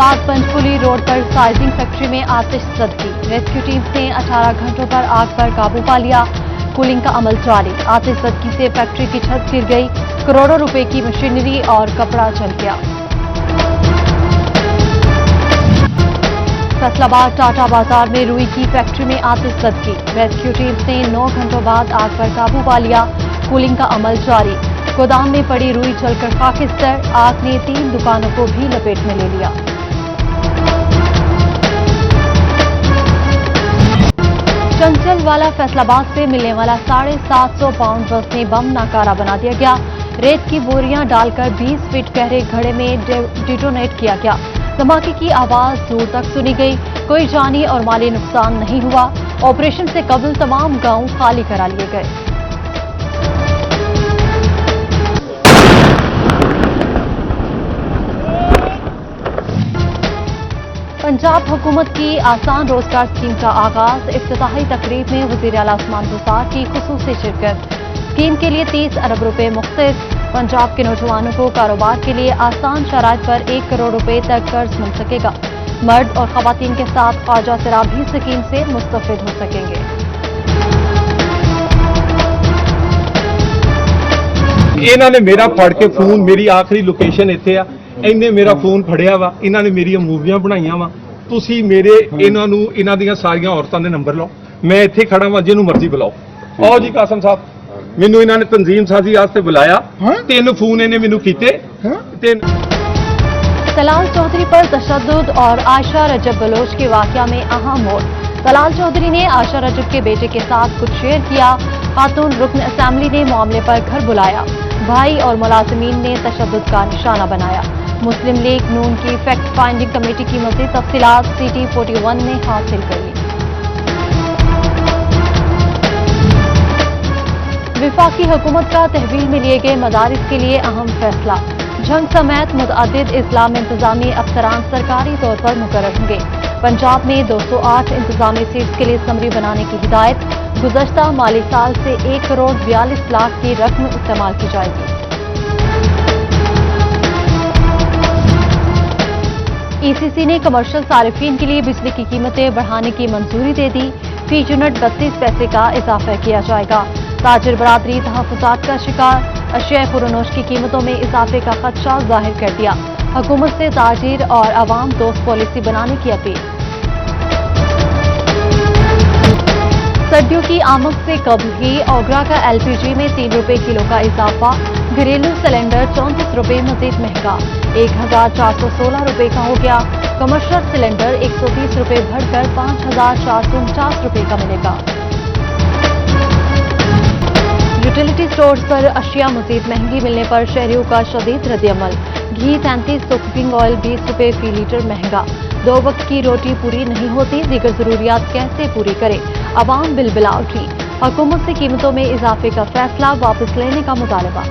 Faisalabad पंचकुली road पर sizing factory में आतिश ज़दगी। Rescue teams ने 18 घंटों पर आग पर काबू पा लिया। कूलिंग का अमल जारी। आतिश ज़दगी से फैक्ट्री की छत गिर गई। करोड़ों रुपए की मशीनरी और कपड़ा जल गया। फैसलाबाद टाटा बाजार में रुई की फैक्ट्री में आतिश ज़दगी। रेस्क्यू टीम्स ने 9 घंटों बाद आग पर काबू पा लिया। कूलिंग का अमल जारी। गोदाम में पड़ी रुई जलकर खाकिस्तर। आग ने 3 दुकानों को भी लपेट में ले लिया। चंचलवाला फैसलाबाद से मिलने वाला 750 पाउंड वजनी बम नाकारा बना दिया गया। रेत की बोरियां डालकर 20 फीट गहरे घड़े में डिटोनेट किया गया। धमाके की आवाज दूर तक सुनी गई। कोई जानी और माली नुकसान नहीं हुआ। ऑपरेशन से कबल तमाम गांव खाली करा लिए गए। पंजाब हुकूमत की आसान रोजगार स्कीम का आगाज। इफ्तिताही तकरीब में वज़ीर आला उस्मान बुज़दार की खुसूसी शिरकत। स्कीम के लिए 30 अरब रुपए मुख्तस। पंजाब के नौजवानों को कारोबार के लिए आसान शराइत पर 1 करोड़ रुपए तक कर्ज मिल सकेगा। मर्द और खवातीन के साथ ख्वाजा सिरा भी स्कीम से मुस्तफिद हो सकेंगे। इन्हों ने मेरा फड़ के फोन, मेरी आखिरी लोकेशन इत्थे आ, इन्हें मेरा फोन फड़िया वा, इन्होंने मेरी मूवियां बनाइया वा। तुसी मेरे इन्हां दियां सारियां औरतां दे नंबर लो, मैं इत्थे खड़ा वा, जिन्हों मर्जी बुलाओ। आओ जी कासम साहब, मैनू इन्हों ने तंजीम साजी वास्ते बुलाया। 3 फोन इन्हें मैनू कीते। तलाल चौधरी पर तशद्दुद और आयशा रजब बलोच के वाकया में अहम मोड़। तलाल चौधरी ने आयशा रजब के बेटे के साथ कुछ शेयर किया। खातून रुकन असेंबली ने मामले पर घर बुलाया। भाई और मुलाजिमीन ने तशद्दुद का निशाना बनाया। मुस्लिम लीग नून की फैक्ट फाइंडिंग कमेटी की मज़ीद तफसीलात CT 41 ने हासिल कर ली। विफाकी हुकूमत का तहवील में लिए गए मदारिस के लिए अहम फैसला। जंग समेत मुतअद्दिद इस्लाम इंतजामी अफसरान सरकारी तौर पर मुकर्रर होंगे। पंजाब में 208 इंतजामी सीट्स के लिए समरी बनाने की हिदायत। गुज़श्ता माली साल से 1 करोड़ 42 लाख की रकम इस्तेमाल की जाएगी। ECC ने कमर्शियल सारिफीन के लिए बिजली की कीमतें बढ़ाने की मंजूरी दे दी। फी यूनिट 32 पैसे का इजाफा किया जाएगा। ताजिर बरादरी तहफ़्फ़ुज़ात का शिकार। अशिया फ़रोनोश की कीमतों में इजाफे का खदशा जाहिर कर दिया। हुकूमत से ताजिर और आवाम दोस्त पॉलिसी बनाने की अपील। सर्दियों की आमद से कबल ही ओगरा का LPG में 3 रुपए किलो का इजाफा। घरेलू सिलेंडर 34 रुपए मजीद महंगा, 1416 रुपए का हो गया। कमर्शियल सिलेंडर 130 रुपए बढ़कर 5449 रुपए का मिलेगा। यूटिलिटी स्टोर्स पर अशिया मजीद महंगी मिलने पर शहरियों का शदीद रद्दअमल। घी 33 तो कुकिंग ऑयल 20 रुपए फी लीटर महंगा। 2 वक्त की रोटी पूरी नहीं होती, दीगर जरूरियात कैसे पूरी करे। अवाम बिलबिला उठी। हुकूमत से कीमतों में इजाफे का फैसला वापस लेने का मुतालबा।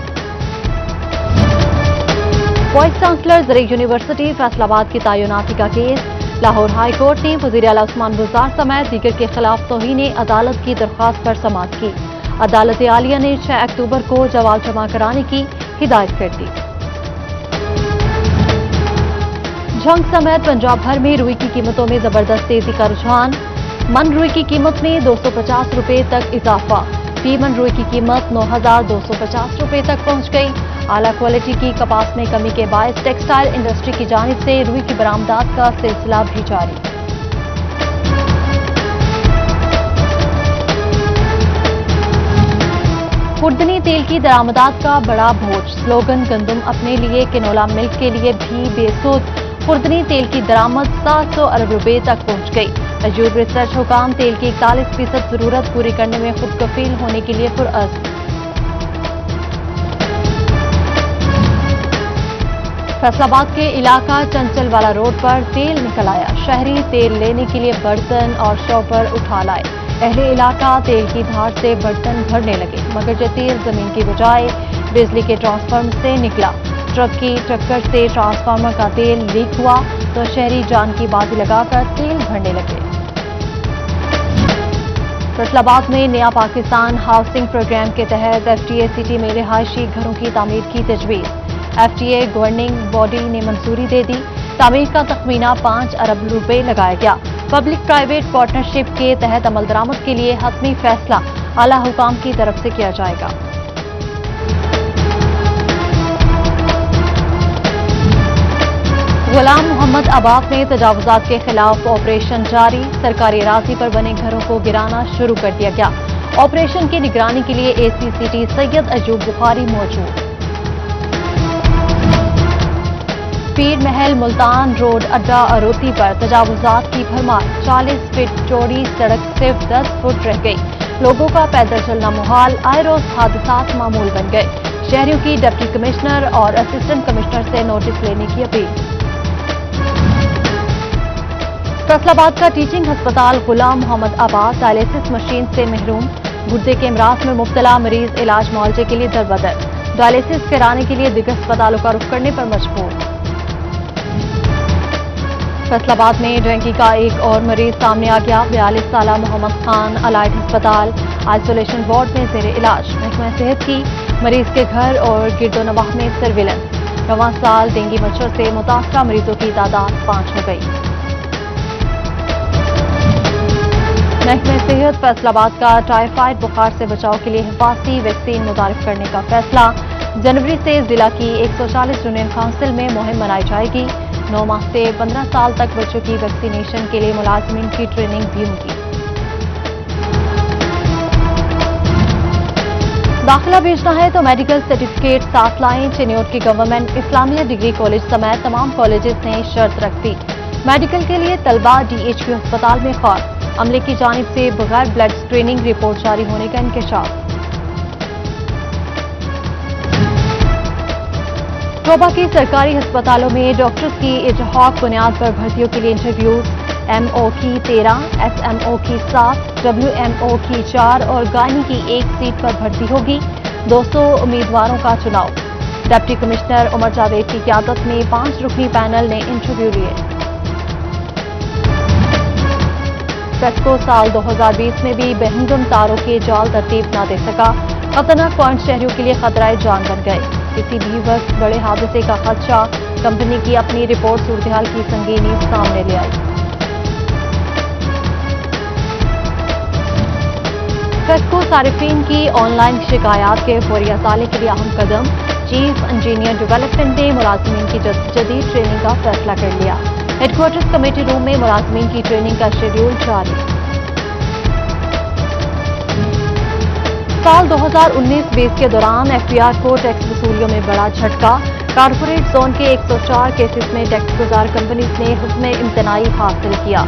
वाइस चांसलर ज़रे यूनिवर्सिटी फैसलाबाद की तैनाती का केस। लाहौर हाई कोर्ट ने वज़ीर आला उस्मान बुज़दार समेत दीगर के खिलाफ तौहीन अदालत की दरख्वास्त पर समाअत की। अदालत आलिया ने 6 अक्टूबर को जवाब जमा कराने की हिदायत कर दी। झंग समेत पंजाब भर में रुई की कीमतों में जबरदस्त तेजी का रुझान। मन रुई की कीमत में 250 रुपए तक इजाफा। फी मन रुई की कीमत 9250 रुपए तक पहुंच गई। आला क्वालिटी की कपास में कमी के बायस टेक्सटाइल इंडस्ट्री की जानिब से रुई की बरामदात का सिलसिला भी जारी। खुर्दनी तेल की दरामदात का बड़ा बोझ। स्लोगन गंदम अपने लिए, किनोला मिल्क के लिए भी बेसूद। खुर्दनी तेल की दरामद 700 अरब रुपए तक पहुंच गई। अजूब रिसर्च हुकाम तेल की 41% जरूरत पूरी करने में खुद कफील होने के लिए पुरअज़्म। फैसलाबाद के इलाका चंचलवाला रोड पर तेल निकल आया। शहरी तेल लेने के लिए बर्तन और शॉपर उठा लाए। अहले इलाका तेल की धार से बर्तन भरने लगे, मगर जो तेल जमीन की बजाय बिजली के ट्रांसफार्मर से निकला। ट्रक की टक्कर से ट्रांसफार्मर का तेल लीक हुआ तो शहरी जान की बाजी लगाकर तेल भरने लगे। फैसलाबाद में नया पाकिस्तान हाउसिंग प्रोग्राम के तहत FTA सिटी में रिहायशी घरों की तामीर की तजवीज़। FTA गवर्निंग बॉडी ने मंजूरी दे दी। तामीर का तखमीना 5 अरब रुपए लगाया गया। पब्लिक प्राइवेट पार्टनरशिप के तहत अमल दरामद के लिए हतमी फैसला आला हुकाम की तरफ से किया जाएगा। गुलाम मोहम्मद आबाद में तजावुजात के खिलाफ ऑपरेशन जारी। सरकारी अराजी पर बने घरों को गिराना शुरू कर दिया गया। ऑपरेशन की निगरानी के लिए ACCT सैयद अयूब बुखारी मौजूद। पीर महल मुल्तान रोड अड्डा अरोती पर तजावुजात की भरमार। 40 फीट चौड़ी सड़क सिर्फ 10 फुट रह गई। लोगों का पैदल चलना मुहाल। आए रोज हादसात मामूल बन गए। शहरियों की डिप्टी कमिश्नर और असिस्टेंट कमिश्नर से नोटिस लेने की अपील। फैसलाबाद का टीचिंग अस्पताल गुलाम मोहम्मद आबाद डायलिसिस मशीन से महरूम। गुर्दे के अमराज में मुब्तला मरीज इलाज मुआवजे के लिए दरबदर। डायलिसिस कराने के लिए दिगर अस्पतालों का रुख करने पर मजबूर। फैसलाबाद में डेंगू का एक और मरीज सामने आ गया। 42 साला मोहम्मद खान अलाइड अस्पताल आइसोलेशन वार्ड में जेर इलाज। महकमा सेहत की मरीज के घर और गिरदोनवाह में सर्विलेंस। रवां साल डेंगू मच्छर से मुतासरा मरीजों की तादाद 5 हो गई। महकमा सेहत फैसलाबाद का टाइफाइड बुखार से बचाव के लिए हिफाजती वैक्सीन मुतारिफ करने का फैसला। जनवरी से जिला की 140 यूनियन काउंसिल में मुहिम मनाई जाएगी। 9 माह से 15 साल तक बच्चों की वैक्सीनेशन के लिए मुलाजिमीन की ट्रेनिंग भी होगी। दाखिला भेजना है तो मेडिकल सर्टिफिकेट साथ लाएं। चिन्योट की गवर्नमेंट इस्लामिया डिग्री कॉलेज समेत तमाम कॉलेजेस ने शर्त रख दी। मेडिकल के लिए तलबा DHQ अस्पताल में खौफ। अमले की जानिब से बगैर ब्लड स्क्रीनिंग रिपोर्ट जारी होने का इंकशाफ। टोबा की सरकारी अस्पतालों में डॉक्टर्स की इजहाक बुनियाद पर भर्तियों के लिए इंटरव्यूज। MO की 13, SMO की 7, WMO की 4 और गायनी की 1 सीट पर भर्ती होगी। 200 उम्मीदवारों का चुनाव। डिप्टी कमिश्नर उमर जावेद की क़यादत में 5 रुकनी पैनल ने इंटरव्यू लिए। फेस्को साल 2020 में भी बेहंगम तारों के जाल तरतीब न दे सका। खतरनाक पॉइंट शहरियों के लिए खतरा जान बन गए। किसी भी वक्त बड़े हादसे का खदशा। कंपनी की अपनी रिपोर्ट सूरत-ए-हाल की संगीनी सामने ले आई। फेस्को सारिफीन की ऑनलाइन शिकायत के फौरी असाले के लिए अहम कदम। चीफ इंजीनियर डेवलपमेंट ने मुलाजिमीन की जदीद ट्रेनिंग का फैसला कर लिया। हेडक्वार्टर्स कमेटी रूम में मुलाजिमीन की ट्रेनिंग का शेड्यूल जारी। साल 2019-20 के दौरान FBI को टैक्स वसूलियों में बड़ा झटका। कारपोरेट जोन के 104 केसेस में टैक्स गुजार कंपनीज ने हुक्म इम्तनाई हासिल किया।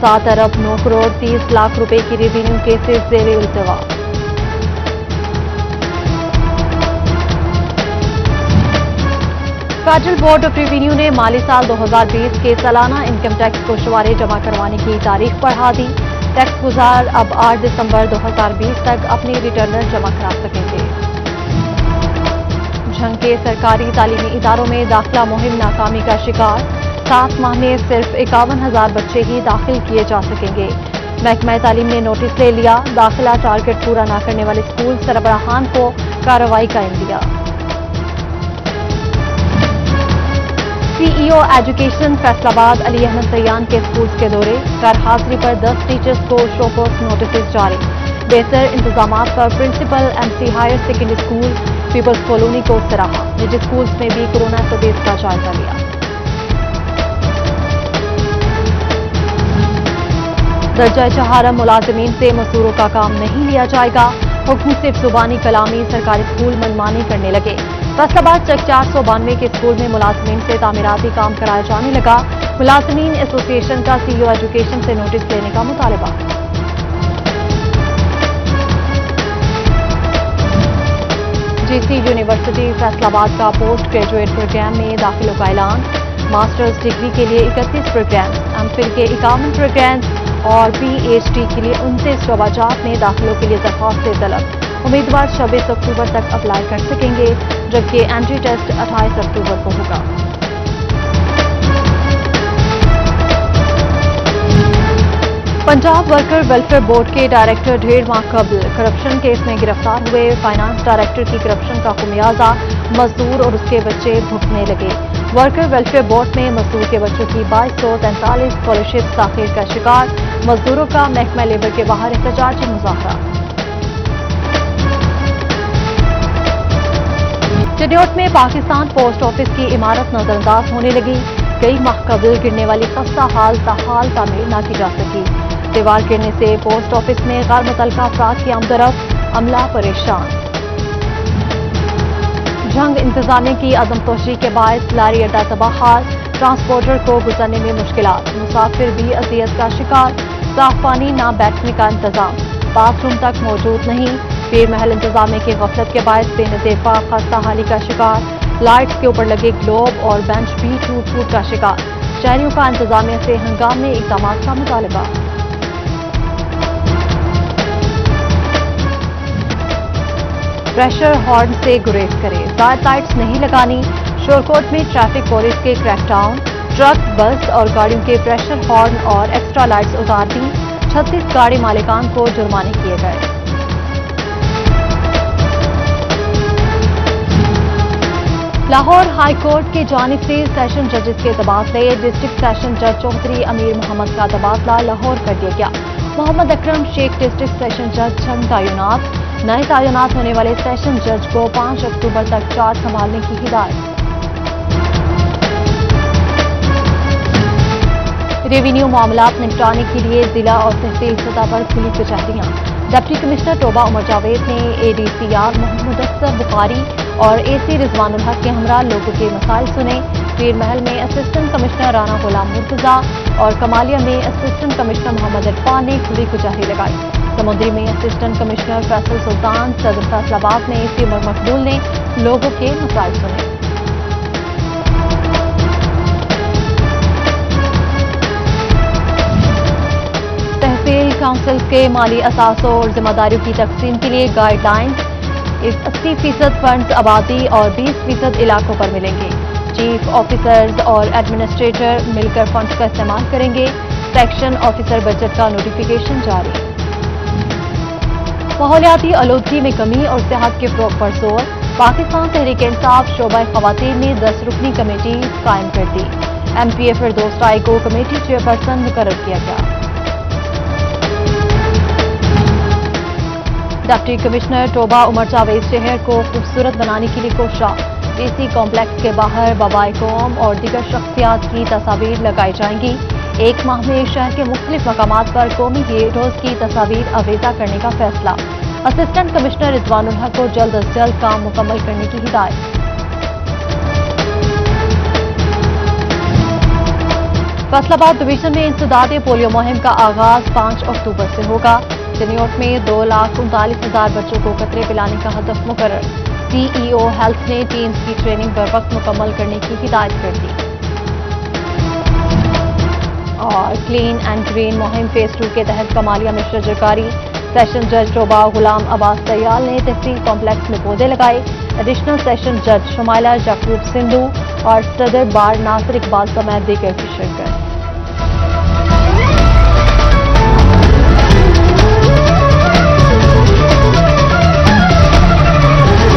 7 अरब 9 करोड़ 30 लाख रुपए की रेवेन्यू केसेस जेर इल्तवा। फेडरल बोर्ड ऑफ रेवेन्यू ने माली साल 2020 के सालाना इनकम टैक्स गोशवारे जमा करवाने की तारीख बढ़ा दी। टैक्स गुजार अब 8 दिसंबर 2020 तक अपनी रिटर्न जमा करा सकेंगे। झंग के सरकारी तालीमी इदारों में दाखिला मुहिम नाकामी का शिकार। 7 माह में सिर्फ 51,000 बच्चे ही दाखिल किए जा सकेंगे। महकमा तालीम ने नोटिस ले लिया। दाखिला टारगेट पूरा न करने वाले स्कूल सरबराहान को कार्रवाई का इंदिया। CEO एजुकेशन फैसलाबाद अली अहमद सयान के स्कूल्स के दौरे। कर हाजिरी पर 10 टीचर्स को शोकॉज नोटिस जारी। बेहतर इंतजामात पर principal MC higher secondary school peoples colony को सराहा। निजी स्कूल्स में भी कोरोना तदीस का जायजा लिया। दर्जा चहारम मुलाजिमीन से मजदूरों का काम नहीं लिया जाएगा। हुक्म सिर्फ जुबानी कलामी। सरकारी स्कूल मनमानी करने लगे। फैसलाबाद चक 492 के स्कूल में मुलाजिमीन से तामीराती काम कराया जाने लगा। मुलाजिमीन एसोसिएशन का CEO एजुकेशन से नोटिस लेने का मुतालबा। GC यूनिवर्सिटी फैसलाबाद का पोस्ट ग्रेजुएट प्रोग्राम में दाखिलों का ऐलान। मास्टर्स डिग्री के लिए 31 प्रोग्राम, MPhil के 51 प्रोग्राम और PhD के लिए 29 शोबाजात में दाखिलों के लिए दरख्वास्त तलब। उम्मीदवार 26 अक्टूबर तक अप्लाई कर सकेंगे, जबकि एंट्री टेस्ट 28 अक्टूबर को होगा। पंजाब वर्कर वेलफेयर बोर्ड के डायरेक्टर 1.5 माह कबल करप्शन केस में गिरफ्तार हुए। फाइनेंस डायरेक्टर की करप्शन का खुमियाजा मजदूर और उसके बच्चे भुगतने लगे। वर्कर वेलफेयर बोर्ड में मजदूर के बच्चों की 2243 स्कॉलरशिप ताखीर का शिकार, मजदूरों का महकमा लेबर के बाहर एहतजाजी मुजाहरा। चिन्योट में पाकिस्तान पोस्ट ऑफिस की इमारत नजरअंदाज होने लगी। कई माह कबल गिरने वाली खस्ता हाल ताहाल तामीर न की जा सकी। दीवार गिरने से पोस्ट ऑफिस में गैर मुतल्लका अफराद की आमदरफ, अमला परेशान। जंग इंतजामिया की अदमतोशी के बायस लारी अड्डा तबाहाल, ट्रांसपोर्टर को गुजरने में मुश्किलात, मुसाफिर भी अजियत का शिकार। साफ पानी न बैठने का इंतजाम, बाथरूम तक मौजूद नहीं। पीर महल इंतजामिया की गफलत के बायस बेनज़ीर खस्ता हाली का शिकार। लाइट्स के ऊपर लगे ग्लोब और बेंच भी टूट फूट का शिकार। शहरियों का इंतजामिया से हंगामी इक़दाम का मुतालबा। प्रेशर हॉर्न से गुरेज करें, ज़ायद लाइट्स नहीं लगानी। शोरकोट में ट्रैफिक पुलिस के क्रैकडाउन, ट्रक, बस और गाड़ियों के प्रेशर हॉर्न और एक्स्ट्रा लाइट्स उतार दी। 36 गाड़ी मालिकान को जुर्माने किए गए। लाहौर हाई कोर्ट की जानिब से सेशन जजेस के तबादले, डिस्ट्रिक्ट सेशन जज चौधरी अमीर मोहम्मद का तबादला लाहौर कर दिया गया। मोहम्मद अकरम शेख डिस्ट्रिक्ट सेशन जज छन तैनात। नए तैनात होने वाले सेशन जज को 5 अक्टूबर तक चार्ज संभालने की हिदायत। रेवेन्यू मामलात निपटाने के लिए जिला और तहसील सतह पर खुली कचहरियां। डिप्टी कमिश्नर टोबा उमर जावेद ने ADCR मुदस्सर बुखारी और AC रिजवानुल हक के हमरा लोगों के मसाइल सुने। पीर महल में असिस्टेंट कमिश्नर राना गुलाम मुर्तजा और कमालिया में असिस्टेंट कमिश्नर मोहम्मद इरफान ने खुली कचहरी लगाई। समुद्री में असिस्टेंट कमिश्नर फैसल सुल्तान, सदर फैसलाबाद में AC उमर मकबूल ने लोगों के मसाइल सुने। तहसील काउंसिल के माली असासों और जिम्मेदारियों की तकसीम के लिए गाइडलाइंस। 80% फंड्स आबादी और 20% इलाकों पर मिलेंगे। चीफ ऑफिसर्स और एडमिनिस्ट्रेटर मिलकर फंड्स का इस्तेमाल करेंगे। सेक्शन ऑफिसर बजट का नोटिफिकेशन जारी। माहौलियाती आलूदगी में कमी और सेहत के फ़रोग़ पर जोर। पाकिस्तान तहरीक इंसाफ शोबा ख़वातीन ने 10 रुकनी कमेटी कायम कर दी। MPA फिरदौस राय को कमेटी चेयरपर्सन मुकर्रर किया गया। डिप्टी कमिश्नर टोबा उमर जावेद शहर को खूबसूरत बनाने के लिए कोशिश। DC कॉम्प्लेक्स के बाहर बाबाए कौम और दीगर शख्सियात की तस्वीर लगाई जाएंगी। 1 माह में शहर के मुख्तलिफ मकामात पर कौमी हीरोज की तस्वीर आवेजा करने का फैसला। असिस्टेंट कमिश्नर रिजवानुल हक को जल्द अज जल्द काम मुकम्मल करने की हिदायत। फैसलाबाद डिवीजन में इंसदाद पोलियो मुहिम का आगाज 5 अक्टूबर से होगा। चिन्योट में 2,39,000 बच्चों को कतरे पिलाने का हदफ मुकर्रर। CEO हेल्थ ने टीम्स की ट्रेनिंग बर वक्त मुकम्मल करने की हिदायत कर दी। और क्लीन एंड ग्रीन मुहिम फेज 2 के तहत कमालिया में शजरकारी। सेशन जज टोबा गुलाम अब्बास तैयाल ने तहसील कॉम्प्लेक्स में पौधे लगाए। एडिशनल सेशन जज शुमाइला याकूब सिंधु और सदर बार नासिर इकबाल समेत दीगर की शिरकत।